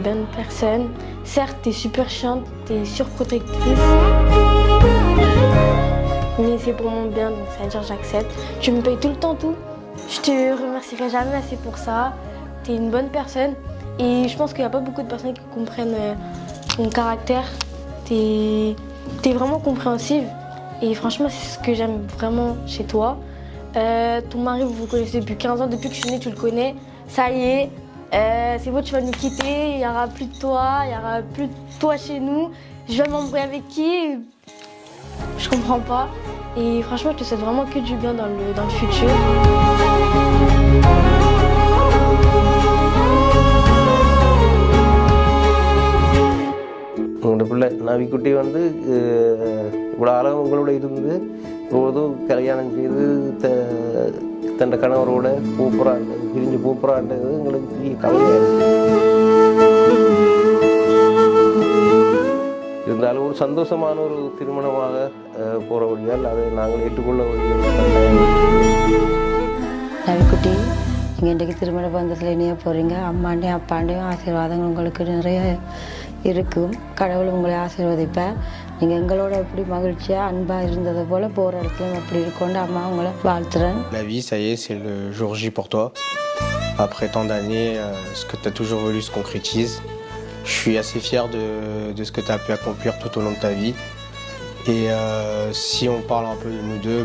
bonne personne. Certes, t'es super chiante, t'es surprotectrice. Mais c'est pour mon bien, donc ça veut dire j'accepte. Tu me payes tout le temps tout. Je te remercierai jamais assez pour ça. T'es une bonne personne. Et je pense qu'il n'y a pas beaucoup de personnes qui comprennent ton caractère. T'es vraiment compréhensive. Et franchement, c'est ce que j'aime vraiment chez toi. Ton mari, vous vous connaissez depuis 15 ans. Depuis que je suis née, tu le connais. Ça y est, c'est bon, tu vas nous quitter. Il n'y aura plus de toi. Il n'y aura plus de toi chez nous. Je vais m'embrouiller avec qui? Je comprends pas. Et franchement, je te souhaite vraiment que du bien dans le futur. உங்களோட பிள்ளை நவிக்குட்டி வந்து இவ்வளோ அளவு உங்களோட இருந்து இப்போதும் கல்யாணம் செய்து தன் கணவரோட பிரிஞ்சு பூப்புறான்றது எங்களுக்கு பெரிய கவலையாக இருக்குது. இருந்தாலும் ஒரு சந்தோஷமான ஒரு திருமணமாக போகிற வழியால் அதை நாங்கள் ஏற்றுக்கொள்ள நவிக்குட்டி, நீங்கள் இன்றைக்கு திருமண பந்தத்தில் இணைய போகிறீங்க. அம்மாண்டையும் அப்பாண்டையும் ஆசீர்வாதங்கள் உங்களுக்கு நிறைய இருக்கும். கடவுள் உங்களை ஆசீர்வதிப்பார். நீங்கள் எங்களோட எப்படி மகிழ்ச்சியாக அன்பாக இருந்தது போல் போகிற இடத்துலையும் எப்படி இருக்கும்னு அம்மா உங்களை வாழ்த்துறேன். La vie, ça y est, c'est le jour J pour toi. Après tant d'années, ce que tu as toujours voulu se concrétise. Je suis assez fier de ce que tu as pu accomplir tout au long de ta vie. Et si on parle un peu de nous deux,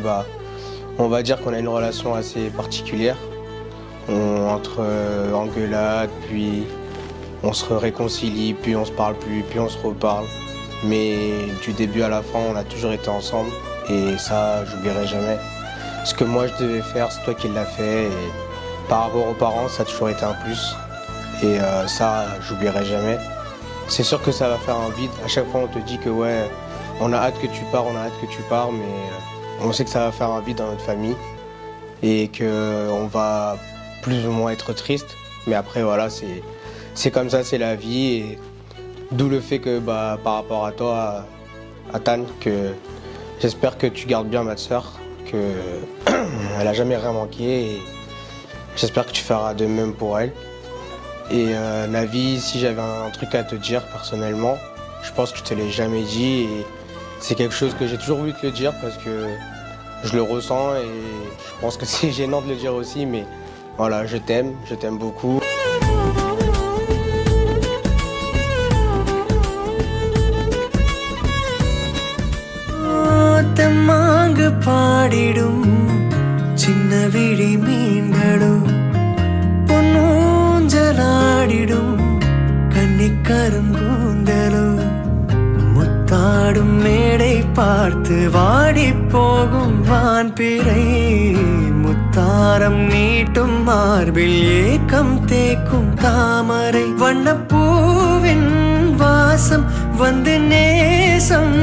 on va dire qu'on a une relation assez particulière. Entre engueulades, puis on se réconcilie, puis on se parle plus, puis on se reparle. Mais du début à la fin, on a toujours été ensemble. Et ça, j'oublierai jamais. Ce que moi je devais faire, c'est toi qui l'as fait. Et par rapport aux parents, ça a toujours été un plus. Et ça, j'oublierai jamais. C'est sûr que ça va faire un vide. À chaque fois, on te dit que ouais, on a hâte que tu pars, on a hâte que tu pars, mais on sait que ça va faire un vide dans notre famille et qu'on va plus ou moins être triste. Mais après, voilà, c'est comme ça, c'est la vie. Et d'où le fait que par rapport à toi, à Tan, que j'espère que tu gardes bien ma soeur, qu'elle a jamais rien manqué. Et j'espère que tu feras de même pour elle. Et Navi, si j'avais un truc à te dire personnellement, je pense que je te l'ai jamais dit et c'est quelque chose que j'ai toujours voulu te le dire parce que je le ressens et je pense que c'est gênant de le dire aussi, mais voilà, je t'aime beaucoup. தெம்மாங்கு பாடிடும் சின்ன விழி மீன்களும் பொன்னூஞ்சலாடிடும் கன்னிக்கருங்கூந்தலும் முத்தாடும் மேடை பார்த்து வாடி போகும் வான்பிறை முத்தாரம் நீட்டும் மார்பில் ஏக்கம் தேக்கும் தாமரை வண்ணப்பூவின் வாசம் வந்து நேசம்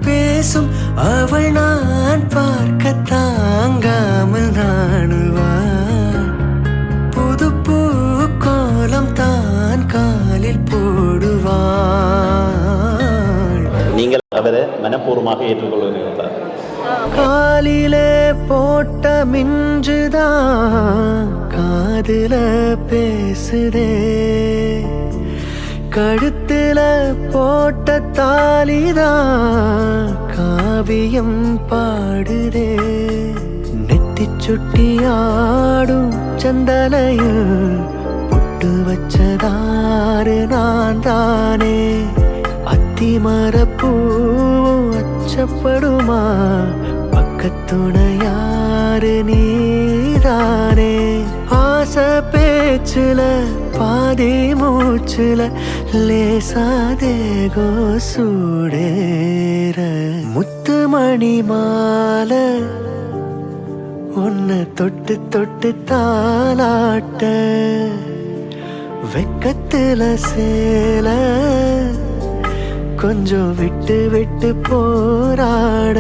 பேசும் அவள் நான் பார்க்க தாங்காமல் நாணுவாள் புது பூ கோலம் தான் காலில் போடுவாள். நீங்கள் அவரை மனப்பூர்வமாக ஏற்றுக்கொள்கிறீர்களா? காலிலே போட்ட மின்றுதான் காதுல பேசுதே கழுத்துல போட்ட தாலிதான் காவியம் பாடுதே நெத்தி சுட்டி ஆடும் சந்தனையில் பொட்டு வச்சதாறு நான் தானே அத்திமரப்பூவும் அச்சப்படுமா பக்கத்துணையாறு நீதானே ஆசை பேச்சுல பாதி மூச்சுல லேசாதேகோ சூடேற முத்துமணி மாலை உன்னை தொட்டு தொட்டு தாலாட்ட வெக்கத்துல சேல கொஞ்சம் விட்டு விட்டு போராட